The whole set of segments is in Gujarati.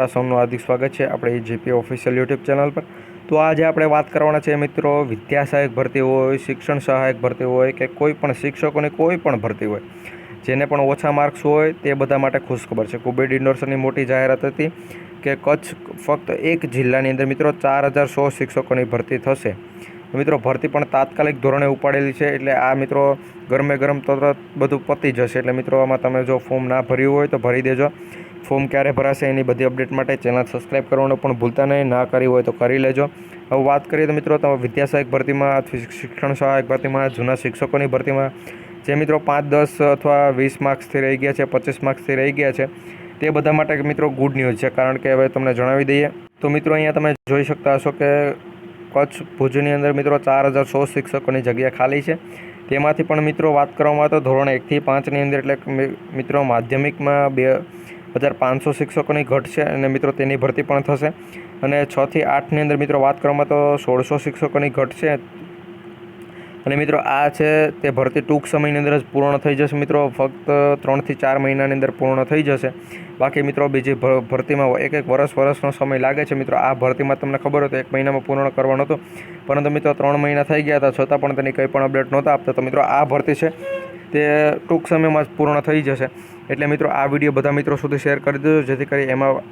તમારા સૌનું હાર્દિક સ્વાગત છે આપણે જેપી ઓફિશિયલ યુટ્યુબ ચેનલ પર। તો આજે આપણે વાત કરવાના છે મિત્રો, વિદ્યા સહાયક ભરતી હોય, શિક્ષણ સહાયક ભરતી હોય કે કોઈ પણ શિક્ષકોની કોઈ પણ ભરતી હોય, જેને પણ ઓછા માર્ક્સ હોય તે બધા માટે ખુશખબર છે। કુબેર યુનિવર્સિટીની મોટી જાહેરાત હતી કે કચ્છ ફક્ત એક જિલ્લાની અંદર મિત્રો 4000 શિક્ષકોની ભરતી થશે। મિત્રો ભરતી પણ તાત્કાલિક ધોરણે ઉપાડેલી છે, એટલે આ મિત્રો ગરમે ગરમ તરત બધું પતી જશે। એટલે મિત્રો આમાં તમે જો ફોર્મ ના ભર્યું હોય તો ભરી દેજો। ફોર્મ ક્યારે ભરાશે એની બધી અપડેટ માટે ચેનલ સબસ્ક્રાઈબ કરવાનું પણ ભૂલતા નહીં, ના કરી હોય તો કરી લેજો। હવે વાત કરીએ તો મિત્રો તમે વિદ્યા સહાયક ભરતીમાં અથવા શિક્ષણ સહાયક ભરતીમાં, જૂના શિક્ષકોની ભરતીમાં જે મિત્રો 5, 10 અથવા 20 માર્ક્સથી રહી ગયા છે, 25 માર્ક્સથી રહી ગયા છે, તે બધા માટે મિત્રો ગુડ ન્યૂઝ છે, કારણ કે હવે તમને જણાવી દઈએ તો મિત્રો અહીંયા તમે જોઈ શકતા હશો કે કચ્છ ભુજની અંદર મિત્રો 4000 શિક્ષકોની જગ્યા ખાલી છે। તેમાંથી પણ મિત્રો વાત કરવામાં આવે તો ધોરણ 1 થી 5ની અંદર એટલે મિત્રો માધ્યમિકમાં 2500 શિક્ષકોની ઘટ છે અને મિત્રો તેની ભરતી પણ થશે। અને 6 થી 8ની અંદર મિત્રો વાત કરવામાં તો 1600 શિક્ષકોની ઘટ છે અને મિત્રો આ છે તે ભરતી ટૂંક સમયની અંદર જ પૂર્ણ થઈ જશે। મિત્રો ફક્ત 3 થી 4 મહિનાની અંદર પૂર્ણ થઈ જશે। બાકી મિત્રો બીજી ભરતીમાં એક વર્ષનો સમય લાગે છે। મિત્રો આ ભરતીમાં તમને ખબર હોય તો 1 મહિનામાં પૂર્ણ કરવાનું હતું, પરંતુ મિત્રો 3 મહિના થઈ ગયા હતા છતાં પણ તેની કંઈ પણ અપડેટ નહોતા આપતા। તો મિત્રો આ ભરતી છે તે ટૂંક સમયમાં જ પૂર્ણ થઈ જશે, એટલે મિત્રો આ વિડીયો બધા મિત્રો સુધી શેર કરી દેજો, જેથી કરી એમાં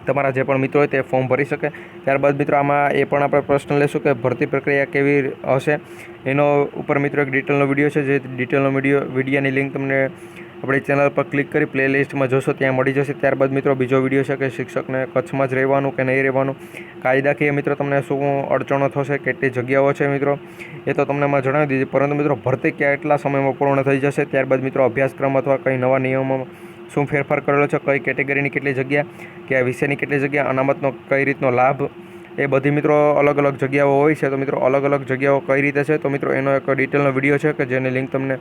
તમારા જે પણ મિત્રો હોય તે ફોર્મ ભરી શકે। ત્યારબાદ મિત્રો આમાં એ પણ આપણે પ્રશ્ન લેશું કે ભરતી પ્રક્રિયા કેવી હશે, એનો ઉપર મિત્રો એક ડિટેલનો વિડીયો છે, જે ડિટેલનો વિડીયોની લિંક તમને આપણી ચેનલ પર ક્લિક કરી પ્લેલિસ્ટમાં જોશો ત્યાં મળી જશે। ત્યારબાદ મિત્રો બીજો વિડીયો છે કે શિક્ષકને કચ્છમાં જ રહેવાનું કે નહીં રહેવાનું, કાયદાકીય મિત્રો તમને શું અડચણો થશે, કેટલી જગ્યાઓ છે મિત્રો એ તો તમને મેં જણાવી દીધી, પરંતુ મિત્રો ભરતી કેટલા સમયમાં પૂર્ણ થઈ જશે, ત્યારબાદ મિત્રો અભ્યાસક્રમ અથવા કંઈ નવા નિયમોમાં શું ફેરફાર કરેલો છે, કઈ કેટેગરીની કેટલી જગ્યા, કયા વિષયની કેટલી જગ્યા, અનામતનો કઈ રીતનો લાભ, એ બધી મિત્રો અલગ અલગ જગ્યાઓ હોય છે। તો મિત્રો અલગ અલગ જગ્યાઓ કઈ રીતે છે તો મિત્રો એનો એક ડિટેલનો વિડીયો છે કે જેની લિંક તમને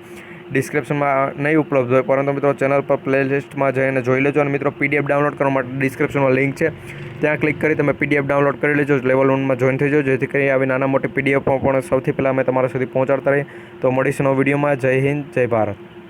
ડિસ્ક્રિપ્શનમાં નહીં ઉપલબ્ધ હોય, પરંતુ મિત્રો ચેનલ પર પ્લેલિસ્ટમાં જઈને જોઈ લેજો। અને મિત્રો PDF ડાઉનલોડ કરવા માટે ડિસ્ક્રિપ્શનમાં લિંક છે, ત્યાં ક્લિક કરી તમે PDF ડાઉનલોડ કરી લેજો, લેવલ 1માં જોઈન થઈ જાઓ, જેથી કરી આવી નાના મોટી PDFમાં પણ સૌથી પહેલાં અમે તમારા સુધી પહોંચાડતા રહીએ। તો મળીશું નવા વિડીયોમાં। જય હિન્દ, જય ભારત।